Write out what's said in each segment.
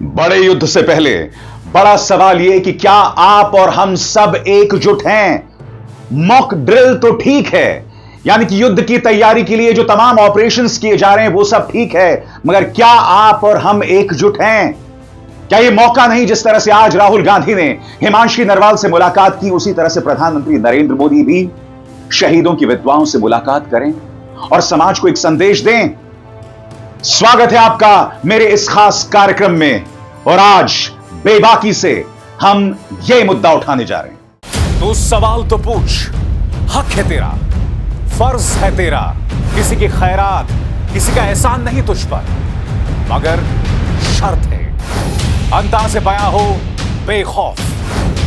बड़े युद्ध से पहले बड़ा सवाल यह कि क्या आप और हम सब एकजुट हैं। मॉक ड्रिल तो ठीक है, यानी कि युद्ध की तैयारी के लिए जो तमाम ऑपरेशंस किए जा रहे हैं वो सब ठीक है, मगर क्या आप और हम एकजुट हैं? क्या यह मौका नहीं जिस तरह से आज राहुल गांधी ने हिमांशी नरवाल से मुलाकात की, उसी तरह से प्रधानमंत्री नरेंद्र मोदी भी शहीदों की विधवाओं से मुलाकात करें और समाज को एक संदेश दें। स्वागत है आपका मेरे इस खास कार्यक्रम में और आज बेबाकी से हम यह मुद्दा उठाने जा रहे हैं। तू सवाल तो पूछ, हक है तेरा, फर्ज है तेरा, किसी की खैरात, किसी का एहसान नहीं तुझ पर, मगर शर्त है अंदाज़े बयां हो बेखौफ,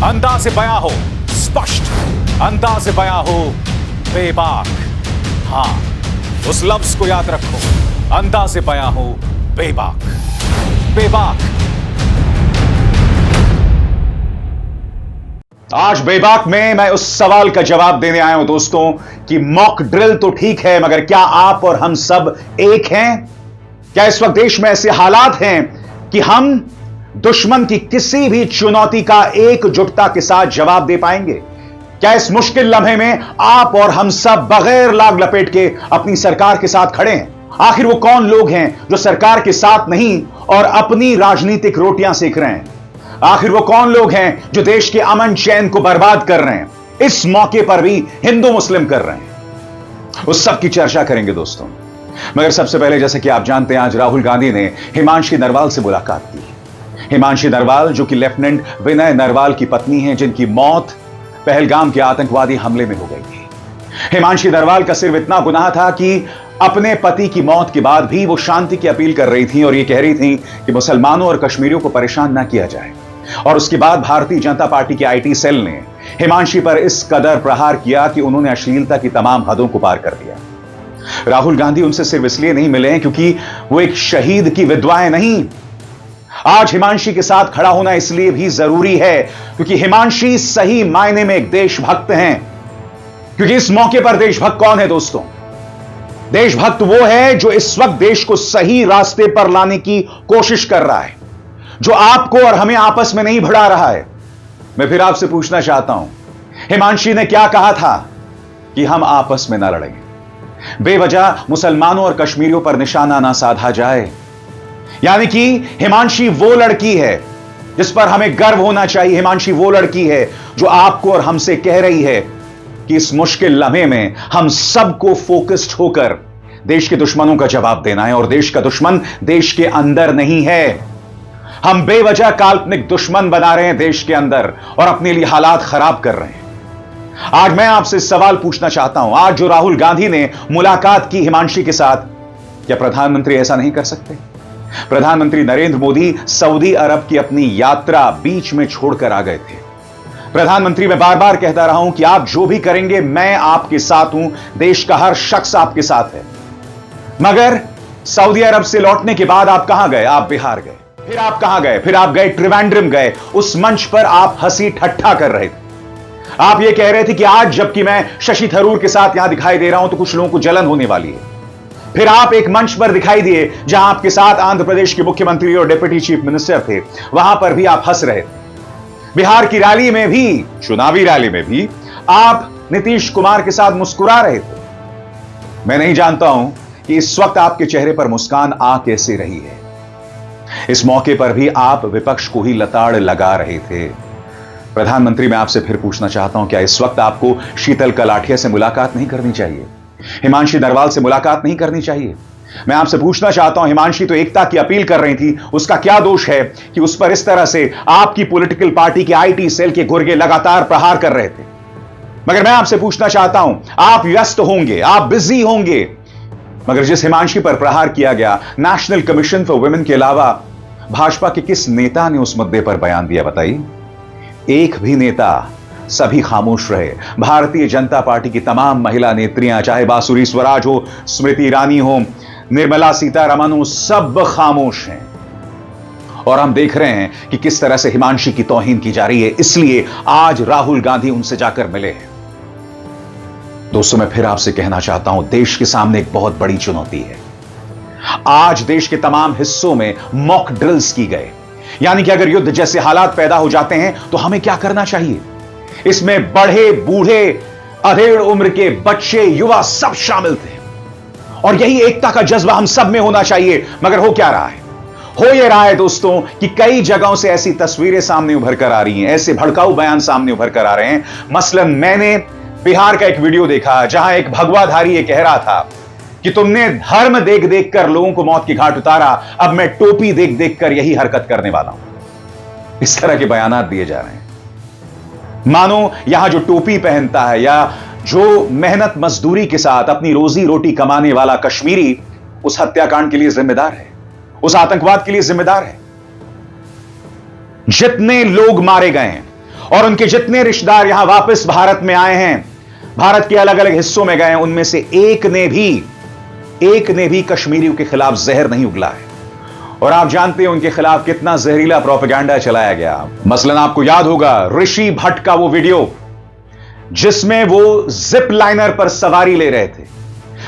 अंदाज़े बयां हो स्पष्ट, अंदाज़े बयां हो बेबाक। हां, उस लफ्ज को याद रखो, अंदाज़े बयां हो बेबाक। बेबाक। आज बेबाक में मैं उस सवाल का जवाब देने आया हूं दोस्तों कि मॉक ड्रिल तो ठीक है, मगर क्या आप और हम सब एक हैं? क्या इस वक्त देश में ऐसे हालात हैं कि हम दुश्मन की किसी भी चुनौती का एकजुटता के साथ जवाब दे पाएंगे? क्या इस मुश्किल लम्हे में आप और हम सब बगैर लाग लपेट के अपनी सरकार के साथ खड़े हैं? आखिर वो कौन लोग हैं जो सरकार के साथ नहीं और अपनी राजनीतिक रोटियां सेक रहे हैं? आखिर वो कौन लोग हैं जो देश के अमन चैन को बर्बाद कर रहे हैं, इस मौके पर भी हिंदू मुस्लिम कर रहे हैं? उस सब की चर्चा करेंगे दोस्तों, मगर सबसे पहले जैसे कि आप जानते हैं, आज राहुल गांधी ने हिमांशी नरवाल से मुलाकात की। हिमांशी नरवाल जो कि लेफ्टिनेंट विनय नरवाल की पत्नी हैं, जिनकी मौत पहलगाम के आतंकवादी हमले में हो गई थी। हिमांशी नरवाल का सिर्फ इतना गुनाह था कि अपने पति की मौत के बाद भी वो शांति की अपील कर रही थी और ये कह रही थी कि मुसलमानों और कश्मीरियों को परेशान ना किया जाए। और उसके बाद भारतीय जनता पार्टी के आईटी सेल ने हिमांशी पर इस कदर प्रहार किया कि उन्होंने अश्लीलता की तमाम हदों को पार कर दिया। राहुल गांधी उनसे सिर्फ इसलिए नहीं मिले हैं क्योंकि वो एक शहीद की विधवाएं नहीं। आज हिमांशी के साथ खड़ा होना इसलिए भी जरूरी है क्योंकि हिमांशी सही मायने में एक देशभक्त हैं। क्योंकि इस मौके पर देशभक्त कौन है दोस्तों? देशभक्त वो है जो इस वक्त देश को सही रास्ते पर लाने की कोशिश कर रहा है, जो आपको और हमें आपस में नहीं भिड़ा रहा है। मैं फिर आपसे पूछना चाहता हूं, हिमांशी ने क्या कहा था कि हम आपस में ना लड़ेंगे, बेवजह मुसलमानों और कश्मीरियों पर निशाना ना साधा जाए। यानी कि हिमांशी वो लड़की है जिस पर हमें गर्व होना चाहिए। हिमांशी वो लड़की है जो आपको और हमसे कह रही है कि इस मुश्किल लम्हे में हम सबको फोकस्ड होकर देश के दुश्मनों का जवाब देना है। और देश का दुश्मन देश के अंदर नहीं है। हम बेवजह काल्पनिक दुश्मन बना रहे हैं देश के अंदर और अपने लिए हालात खराब कर रहे हैं। आज मैं आपसे सवाल पूछना चाहता हूं, आज जो राहुल गांधी ने मुलाकात की हिमांशी के साथ, क्या प्रधानमंत्री ऐसा नहीं कर सकते? प्रधानमंत्री नरेंद्र मोदी सऊदी अरब की अपनी यात्रा बीच में छोड़कर आ गए थे। प्रधानमंत्री मैं बार बार कहता रहा हूं कि आप जो भी करेंगे मैं आपके साथ हूं, देश का हर शख्स आपके साथ है। मगर सऊदी अरब से लौटने के बाद आप कहां गए? आप बिहार गए, फिर आप कहां गए? फिर आप गए त्रिवेंद्रम गए। उस मंच पर आप हंसी ठट्ठा कर रहे थे। आप यह कह रहे थे कि आज जबकि मैं शशि थरूर के साथ यहां दिखाई दे रहा हूं तो कुछ लोगों को जलन होने वाली है। फिर आप एक मंच पर दिखाई दिए जहां आपके साथ आंध्र प्रदेश के मुख्यमंत्री और डिप्टी चीफ मिनिस्टर थे, वहां पर भी आप हंस रहे थे। बिहार की रैली में भी, चुनावी रैली में भी आप नीतीश कुमार के साथ मुस्कुरा रहे थे। मैं नहीं जानता हूं कि इस वक्त आपके चेहरे पर मुस्कान आ कैसे रही है। इस मौके पर भी आप विपक्ष को ही लताड़ लगा रहे थे। प्रधानमंत्री मैं आपसे फिर पूछना चाहता हूं, क्या इस वक्त आपको शीतल कलाठिया से मुलाकात नहीं करनी चाहिए? हिमांशी नरवाल से मुलाकात नहीं करनी चाहिए? मैं आपसे पूछना चाहता हूं, हिमांशी तो एकता की अपील कर रही थी, उसका क्या दोष है कि उस पर इस तरह से आपकी पॉलिटिकल पार्टी के आईटी सेल के गुर्गे लगातार प्रहार कर रहे थे? मगर मैं आपसे पूछना चाहता हूं, आप व्यस्त होंगे, आप बिजी होंगे, मगर जिस हिमांशी पर प्रहार किया गया, नेशनल कमीशन फॉर वुमेन के अलावा भाजपा के किस नेता ने उस मुद्दे पर बयान दिया बताइए? एक भी नेता, सभी खामोश रहे। भारतीय जनता पार्टी की तमाम महिला नेत्रियां, चाहे बांसुरी स्वराज हो, स्मृति ईरानी हो, निर्मला सीतारमण हो, सब खामोश हैं। और हम देख रहे हैं कि किस तरह से हिमांशी की तौहीन की जा रही है। इसलिए आज राहुल गांधी उनसे जाकर मिले हैं। दोस्तों मैं फिर आपसे कहना चाहता हूं, देश के सामने एक बहुत बड़ी चुनौती है। आज देश के तमाम हिस्सों में मॉक ड्रिल्स की गए। यानी कि अगर युद्ध जैसे हालात पैदा हो जाते हैं तो हमें क्या करना चाहिए? इसमें बढ़े बूढ़े, अधेड़ उम्र के बच्चे, युवा सब शामिल थे और यही एकता का जज्बा हम सब में होना चाहिए। मगर हो क्या रहा है? हो यह रहा है दोस्तों कि कई जगहों से ऐसी तस्वीरें सामने उभर कर आ रही हैं, ऐसे भड़काऊ बयान सामने उभर कर आ रहे हैं। मसलन मैंने बिहार का एक वीडियो देखा जहां एक भगवाधारी ये कह रहा था कि तुमने धर्म देख देख कर लोगों को मौत की घाट उतारा, अब मैं टोपी देख देख कर यही हरकत करने वाला हूं। इस तरह के बयानात दिए जा रहे हैं मानो यहां जो टोपी पहनता है या जो मेहनत मजदूरी के साथ अपनी रोजी रोटी कमाने वाला कश्मीरी उस हत्याकांड के लिए जिम्मेदार है, उस आतंकवाद के लिए जिम्मेदार है। जितने लोग मारे गए हैं और उनके जितने रिश्तेदार यहां वापस भारत में आए हैं, भारत के अलग अलग हिस्सों में गए हैं, उनमें से एक ने भी कश्मीरियों के खिलाफ जहर नहीं उगला है। और आप जानते हैं उनके खिलाफ कितना जहरीला प्रोपेगेंडा चलाया गया। मसलन आपको याद होगा ऋषि भट्ट का वो वीडियो जिसमें वो जिप लाइनर पर सवारी ले रहे थे,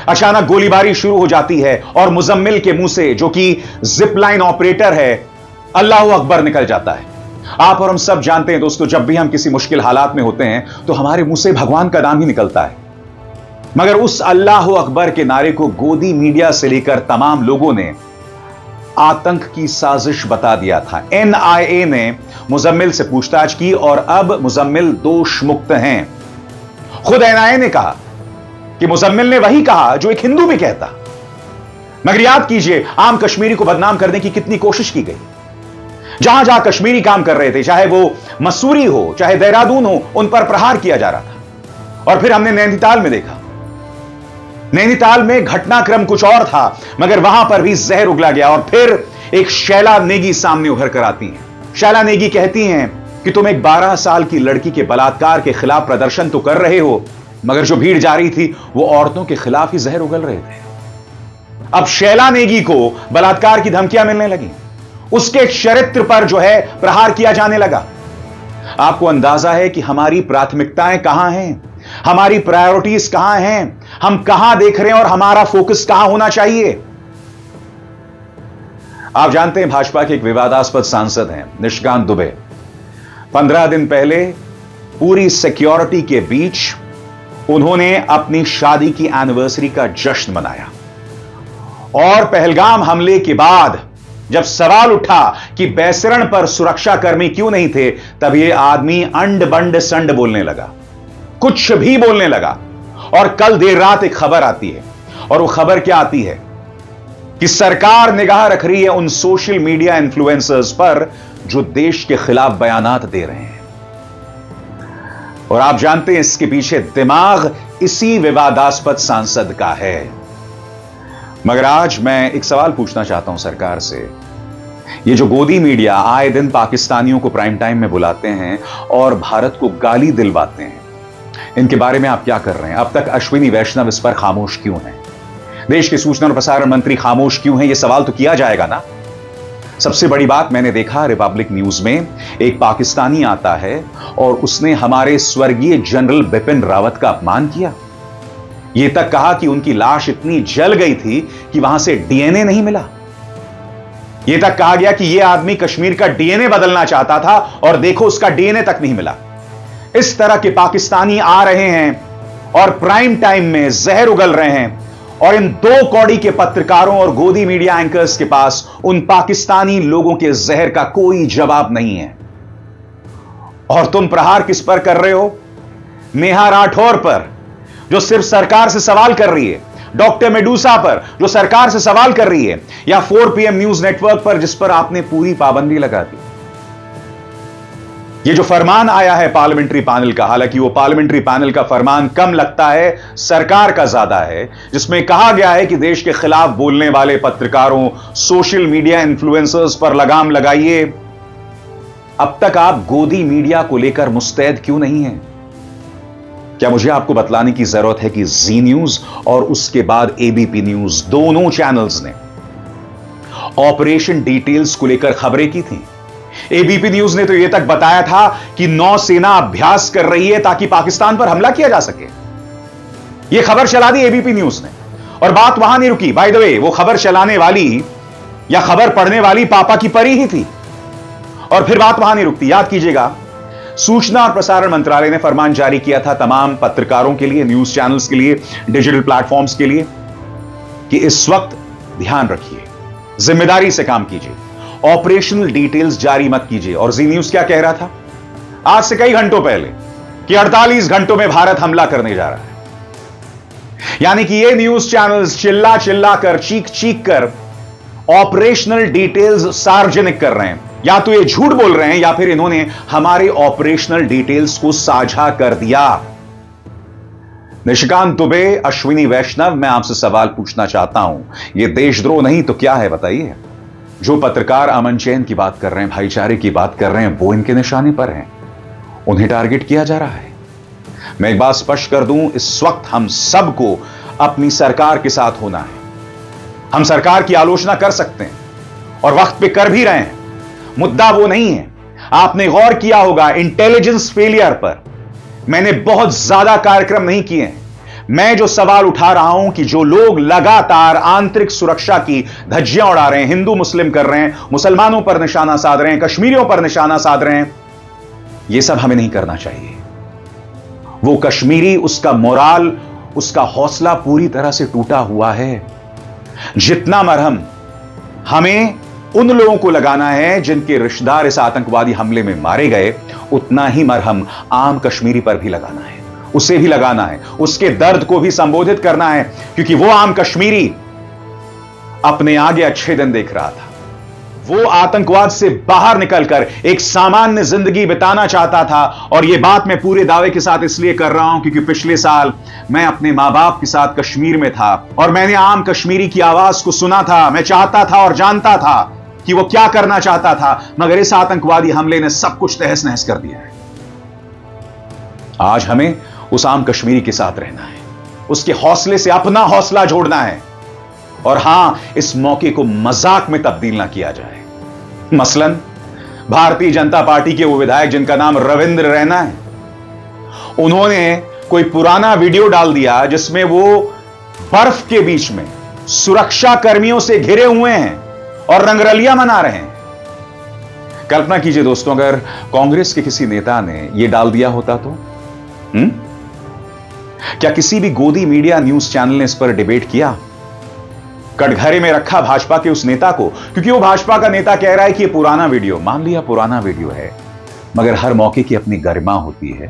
अचानक गोलीबारी शुरू हो जाती है और मुजम्मिल के मुंह से, जो कि जिप लाइन ऑपरेटर है, अल्लाहू अकबर निकल जाता है। आप और हम सब जानते हैं दोस्तों, जब भी हम किसी मुश्किल हालात में होते हैं तो हमारे मुंह से भगवान का नाम ही निकलता है। मगर उस अल्लाहू अकबर के नारे को गोदी मीडिया से लेकर तमाम लोगों ने आतंक की साजिश बता दिया था। एनआईए ने मुजम्मिल से पूछताछ की और अब मुजम्मिल दोष मुक्त हैं। खुद एनआईए ने कहा कि मुजम्मिल ने वही कहा जो एक हिंदू भी कहता। मगर याद कीजिए, आम कश्मीरी को बदनाम करने की कितनी कोशिश की गई। जहां जहां कश्मीरी काम कर रहे थे, चाहे वो मसूरी हो चाहे देहरादून हो, उन पर प्रहार किया जा रहा था। और फिर हमने नैनीताल में देखा, नैनीताल में घटनाक्रम कुछ और था, मगर वहां पर भी जहर उगला गया। और फिर एक शैला नेगी सामने उभर कर आती हैं। शैला नेगी कहती हैं कि तुम एक 12 साल की लड़की के बलात्कार के खिलाफ प्रदर्शन तो कर रहे हो, मगर जो भीड़ जा रही थी वो औरतों के खिलाफ ही जहर उगल रहे थे। अब शैला नेगी को बलात्कार की धमकियां मिलने लगी, उसके चरित्र पर जो है प्रहार किया जाने लगा। आपको अंदाजा है कि हमारी प्राथमिकताएं कहां हैं, हमारी प्रायोरिटीज कहां हैं, हम कहां देख रहे हैं और हमारा फोकस कहां होना चाहिए। आप जानते हैं भाजपा के एक विवादास्पद सांसद हैं निशिकांत दुबे। 15 दिन पहले पूरी सिक्योरिटी के बीच उन्होंने अपनी शादी की एनिवर्सरी का जश्न मनाया और पहलगाम हमले के बाद जब सवाल उठा कि बैसरण पर सुरक्षाकर्मी क्यों नहीं थे, तब यह आदमी अंड बंड संड बोलने लगा, कुछ भी बोलने लगा। और कल देर रात एक खबर आती है, और वो खबर क्या आती है कि सरकार निगाह रख रही है उन सोशल मीडिया इन्फ्लुएंसर्स पर जो देश के खिलाफ बयानात दे रहे हैं। और आप जानते हैं इसके पीछे दिमाग इसी विवादास्पद सांसद का है। मगर आज मैं एक सवाल पूछना चाहता हूं सरकार से। ये जो गोदी मीडिया आए दिन पाकिस्तानियों को प्राइम टाइम में बुलाते हैं और भारत को गाली दिलवाते हैं, इनके बारे में आप क्या कर रहे हैं? अब तक अश्विनी वैष्णव इस पर खामोश क्यों हैं? देश के सूचना और प्रसारण मंत्री खामोश क्यों हैं? यह सवाल तो किया जाएगा ना। सबसे बड़ी बात, मैंने देखा रिपब्लिक न्यूज में एक पाकिस्तानी आता है और उसने हमारे स्वर्गीय जनरल बिपिन रावत का अपमान किया। यह तक कहा कि उनकी लाश इतनी जल गई थी कि वहां से डीएनए नहीं मिला। यह तक कहा गया कि यह आदमी कश्मीर का डीएनए बदलना चाहता था और देखो उसका डीएनए तक नहीं मिला। इस तरह के पाकिस्तानी आ रहे हैं और प्राइम टाइम में जहर उगल रहे हैं, और इन 2 कौड़ी के पत्रकारों और गोदी मीडिया एंकर्स के पास उन पाकिस्तानी लोगों के जहर का कोई जवाब नहीं है। और तुम प्रहार किस पर कर रहे हो? नेहा राठौर पर, जो सिर्फ सरकार से सवाल कर रही है, डॉक्टर मेडूसा पर, जो सरकार से सवाल कर रही है, या 4 PM न्यूज नेटवर्क पर, जिस पर आपने पूरी पाबंदी लगा दी। ये जो फरमान आया है पार्लियामेंट्री पैनल का, हालांकि वो पार्लियामेंट्री पैनल का फरमान कम लगता है, सरकार का ज्यादा है, जिसमें कहा गया है कि देश के खिलाफ बोलने वाले पत्रकारों, सोशल मीडिया इन्फ्लुएंसर्स पर लगाम लगाइए। अब तक आप गोदी मीडिया को लेकर मुस्तैद क्यों नहीं हैं? क्या मुझे आपको बतलाने की जरूरत है कि जी न्यूज और उसके बाद एबीपी न्यूज, दोनों चैनल्स ने ऑपरेशन डिटेल्स को लेकर खबरें की थी। एबीपी न्यूज ने तो यह तक बताया था कि नौसेना अभ्यास कर रही है ताकि पाकिस्तान पर हमला किया जा सके। यह खबर चला दी एबीपी न्यूज ने, और बात वहां नहीं रुकी। बाय द वे, वो खबर चलाने वाली या खबर पढ़ने वाली पापा की परी ही थी। और फिर बात वहां नहीं रुकती। याद कीजिएगा, सूचना और प्रसारण मंत्रालय ने फरमान जारी किया था तमाम पत्रकारों के लिए, न्यूज चैनल्स के लिए, डिजिटल प्लेटफॉर्म्स के लिए कि इस वक्त ध्यान रखिए, जिम्मेदारी से काम कीजिए, ऑपरेशनल डिटेल्स जारी मत कीजिए। और जी न्यूज क्या कह रहा था आज से कई घंटों पहले कि 48 घंटों में भारत हमला करने जा रहा है। यानी कि ये न्यूज चैनल्स चिल्ला चिल्ला कर, चीख चीख कर ऑपरेशनल डिटेल्स सार्वजनिक कर रहे हैं। या तो ये झूठ बोल रहे हैं या फिर इन्होंने हमारे ऑपरेशनल डिटेल्स को साझा कर दिया। निशिकांत दुबे, अश्विनी वैष्णव, मैं आपसे सवाल पूछना चाहता हूं, यह देशद्रोह नहीं तो क्या है बताइए? जो पत्रकार अमन चैन की बात कर रहे हैं, भाईचारे की बात कर रहे हैं, वो इनके निशाने पर हैं, उन्हें टारगेट किया जा रहा है। मैं एक बात स्पष्ट कर दूं, इस वक्त हम सबको अपनी सरकार के साथ होना है। हम सरकार की आलोचना कर सकते हैं और वक्त पे कर भी रहे हैं, मुद्दा वो नहीं है। आपने गौर किया होगा इंटेलिजेंस फेलियर पर मैंने बहुत ज्यादा कार्यक्रम नहीं किए हैं। मैं जो सवाल उठा रहा हूं कि जो लोग लगातार आंतरिक सुरक्षा की धज्जियां उड़ा रहे हैं, हिंदू मुस्लिम कर रहे हैं, मुसलमानों पर निशाना साध रहे हैं, कश्मीरियों पर निशाना साध रहे हैं, यह सब हमें नहीं करना चाहिए। वो कश्मीरी, उसका मोराल, उसका हौसला पूरी तरह से टूटा हुआ है। जितना मरहम हमें उन लोगों को लगाना है जिनके रिश्तेदार इस आतंकवादी हमले में मारे गए, उतना ही मरहम आम कश्मीरी पर भी लगाना है, उसे भी लगाना है, उसके दर्द को भी संबोधित करना है, क्योंकि वो आम कश्मीरी अपने आगे अच्छे दिन देख रहा था। वो आतंकवाद से बाहर निकलकर एक सामान्य जिंदगी बिताना चाहता था। और यह बात मैं पूरे दावे के साथ इसलिए कर रहा हूं क्योंकि पिछले साल मैं अपने मां बाप के साथ कश्मीर में था और मैंने आम कश्मीरी की आवाज को सुना था। मैं चाहता था और जानता था कि वो क्या करना चाहता था, मगर इस आतंकवादी हमले ने सब कुछ तहस नहस कर दिया है। आज हमें उस आम कश्मीरी के साथ रहना है, उसके हौसले से अपना हौसला जोड़ना है। और हां, इस मौके को मजाक में तब्दील ना किया जाए। मसलन भारतीय जनता पार्टी के वो विधायक जिनका नाम रविंद्र रैना है, उन्होंने कोई पुराना वीडियो डाल दिया जिसमें वो बर्फ के बीच में सुरक्षा कर्मियों से घिरे हुए हैं और रंगरलियां मना रहे हैं। कल्पना कीजिए दोस्तों, अगर कांग्रेस के किसी नेता ने यह डाल दिया होता तो क्या किसी भी गोदी मीडिया न्यूज चैनल ने इस पर डिबेट किया? कटघरे में रखा भाजपा के उस नेता को, क्योंकि वो भाजपा का नेता कह रहा है कि ये पुराना वीडियो, मान लिया पुराना वीडियो है, मगर हर मौके की अपनी गरिमा होती है।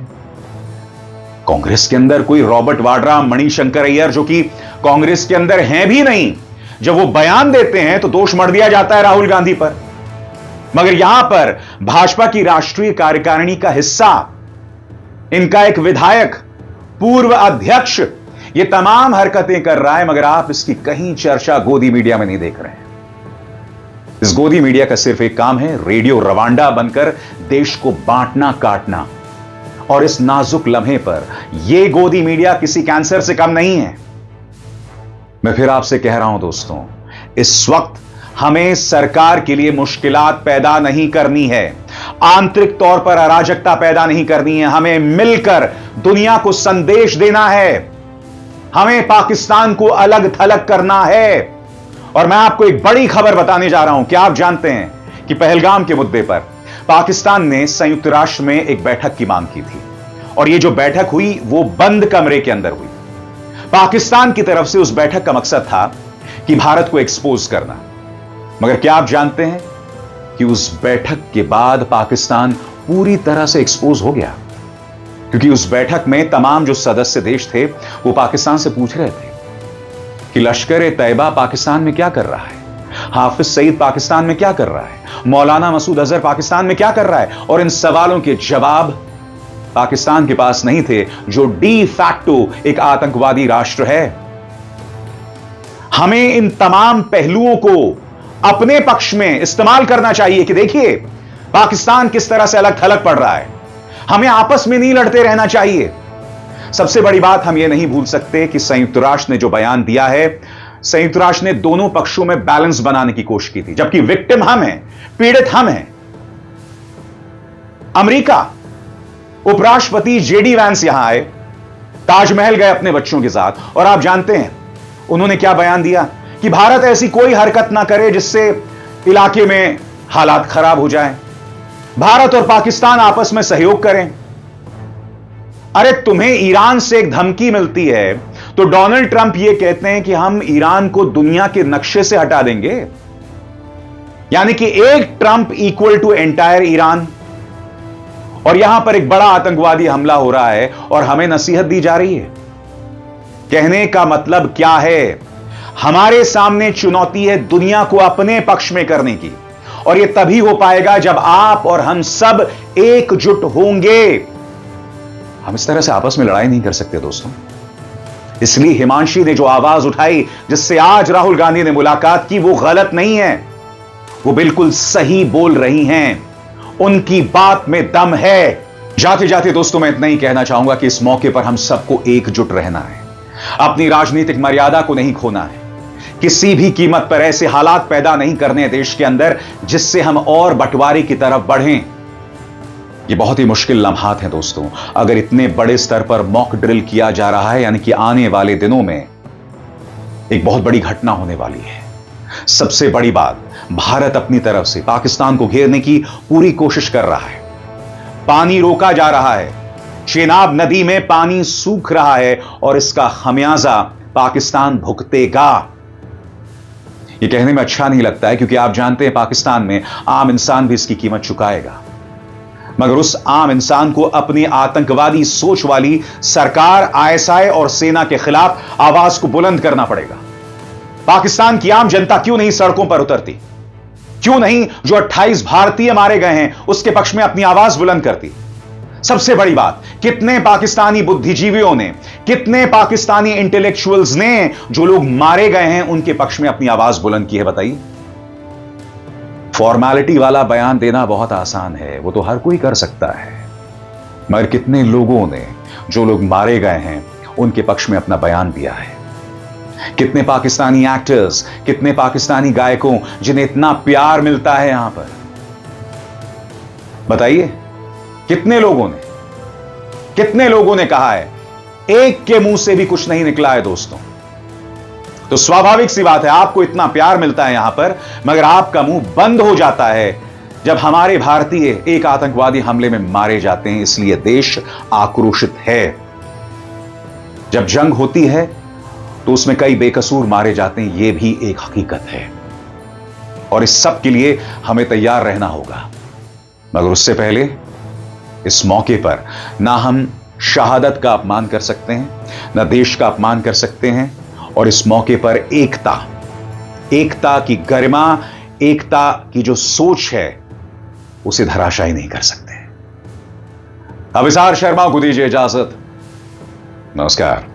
कांग्रेस के अंदर कोई रॉबर्ट वाड्रा, मणिशंकर अय्यर, जो कि कांग्रेस के अंदर हैं भी नहीं, जब वो बयान देते हैं तो दोष मढ़ दिया जाता है राहुल गांधी पर। मगर यहां पर भाजपा की राष्ट्रीय कार्यकारिणी का हिस्सा, इनका एक विधायक, पूर्व अध्यक्ष, ये तमाम हरकतें कर रहा है, मगर आप इसकी कहीं चर्चा गोदी मीडिया में नहीं देख रहे हैं। इस गोदी मीडिया का सिर्फ एक काम है, रेडियो रवांडा बनकर देश को बांटना काटना। और इस नाजुक लम्हे पर यह गोदी मीडिया किसी कैंसर से कम नहीं है। मैं फिर आपसे कह रहा हूं दोस्तों, इस वक्त हमें सरकार के लिए मुश्किलात पैदा नहीं करनी है, आंतरिक तौर पर अराजकता पैदा नहीं करनी है। हमें मिलकर दुनिया को संदेश देना है, हमें पाकिस्तान को अलग थलग करना है। और मैं आपको एक बड़ी खबर बताने जा रहा हूं। क्या आप जानते हैं कि पहलगाम के मुद्दे पर पाकिस्तान ने संयुक्त राष्ट्र में एक बैठक की मांग की थी, और यह जो बैठक हुई वो बंद कमरे के अंदर हुई। पाकिस्तान की तरफ से उस बैठक का मकसद था कि भारत को एक्सपोज करना। मगर क्या आप जानते हैं कि उस बैठक के बाद पाकिस्तान पूरी तरह से एक्सपोज हो गया, क्योंकि उस बैठक में तमाम जो सदस्य देश थे वो पाकिस्तान से पूछ रहे थे कि लश्कर-ए-तैयबा पाकिस्तान में क्या कर रहा है, हाफिज सईद पाकिस्तान में क्या कर रहा है, मौलाना मसूद अजहर पाकिस्तान में क्या कर रहा है। और इन सवालों के जवाब पाकिस्तान के पास नहीं थे, जो डी फैक्टो एक आतंकवादी राष्ट्र है। हमें इन तमाम पहलुओं को अपने पक्ष में इस्तेमाल करना चाहिए कि देखिए पाकिस्तान किस तरह से अलग थलग पड़ रहा है। हमें आपस में नहीं लड़ते रहना चाहिए। सबसे बड़ी बात, हम यह नहीं भूल सकते कि संयुक्त राष्ट्र ने जो बयान दिया है, संयुक्त राष्ट्र ने दोनों पक्षों में बैलेंस बनाने की कोशिश की थी, जबकि विक्टिम हम हैं, पीड़ित हम हैं। अमेरिका उपराष्ट्रपति जेडी वैंस यहां आए, ताजमहल गए अपने बच्चों के साथ, और आप जानते हैं उन्होंने क्या बयान दिया कि भारत ऐसी कोई हरकत ना करे जिससे इलाके में हालात खराब हो जाएं। भारत और पाकिस्तान आपस में सहयोग करें। अरे तुम्हें ईरान से एक धमकी मिलती है तो डोनाल्ड ट्रंप यह कहते हैं कि हम ईरान को दुनिया के नक्शे से हटा देंगे, यानी कि एक Trump equal to entire Iran. और यहां पर एक बड़ा आतंकवादी हमला हो रहा है और हमें नसीहत दी जा रही है। कहने का मतलब क्या है? हमारे सामने चुनौती है दुनिया को अपने पक्ष में करने की, और यह तभी हो पाएगा जब आप और हम सब एकजुट होंगे। हम इस तरह से आपस में लड़ाई नहीं कर सकते दोस्तों। इसलिए हिमांशी ने जो आवाज उठाई, जिससे आज राहुल गांधी ने मुलाकात की, वो गलत नहीं है, वो बिल्कुल सही बोल रही हैं। उनकी बात में दम है। जाते जाते दोस्तों मैं इतना ही कहना चाहूंगा कि इस मौके पर हम सबको एकजुट रहना है, अपनी राजनीतिक मर्यादा को नहीं खोना है, किसी भी कीमत पर ऐसे हालात पैदा नहीं करने देश के अंदर जिससे हम और बंटवारे की तरफ बढ़ें। ये बहुत ही मुश्किल लम्हात हैं दोस्तों। अगर इतने बड़े स्तर पर मॉक ड्रिल किया जा रहा है, यानी कि आने वाले दिनों में एक बहुत बड़ी घटना होने वाली है। सबसे बड़ी बात, भारत अपनी तरफ से पाकिस्तान को घेरने की पूरी कोशिश कर रहा है। पानी रोका जा रहा है, चेनाब नदी में पानी सूख रहा है और इसका खमियाजा पाकिस्तान भुगतेगा। यह कहने में अच्छा नहीं लगता है, क्योंकि आप जानते हैं पाकिस्तान में आम इंसान भी इसकी कीमत चुकाएगा। मगर उस आम इंसान को अपनी आतंकवादी सोच वाली सरकार, आईएसआई और सेना के खिलाफ आवाज को बुलंद करना पड़ेगा। पाकिस्तान की आम जनता क्यों नहीं सड़कों पर उतरती? क्यों नहीं जो 28 भारतीय मारे गए हैं उसके पक्ष में अपनी आवाज बुलंद करती? सबसे बड़ी बात, कितने पाकिस्तानी बुद्धिजीवियों ने, कितने पाकिस्तानी इंटेलेक्चुअल्स ने जो लोग मारे गए हैं उनके पक्ष में अपनी आवाज बुलंद की है? बताइए। फॉर्मेलिटी वाला बयान देना बहुत आसान है, वो तो हर कोई कर सकता है, मगर कितने लोगों ने, जो लोग मारे गए हैं, उनके पक्ष में अपना बयान दिया है? कितने पाकिस्तानी एक्टर्स, कितने पाकिस्तानी गायकों जिन्हें इतना प्यार मिलता है यहां पर? बताइए, कितने लोगों ने कहा है? एक के मुंह से भी कुछ नहीं निकला है दोस्तों। तो स्वाभाविक सी बात है, आपको इतना प्यार मिलता है यहां पर, मगर आपका मुंह बंद हो जाता है जब हमारे भारतीय एक आतंकवादी हमले में मारे जाते हैं। इसलिए देश आक्रोशित है। जब जंग होती है तो उसमें कई बेकसूर मारे जाते हैं, यह भी एक हकीकत है, और इस सब के लिए हमें तैयार रहना होगा। मगर उससे पहले इस मौके पर ना हम शहादत का अपमान कर सकते हैं, ना देश का अपमान कर सकते हैं, और इस मौके पर एकता की गरिमा, एकता की जो सोच है, उसे धराशायी नहीं कर सकते। अभिसार शर्मा को दीजिए इजाजत। नमस्कार।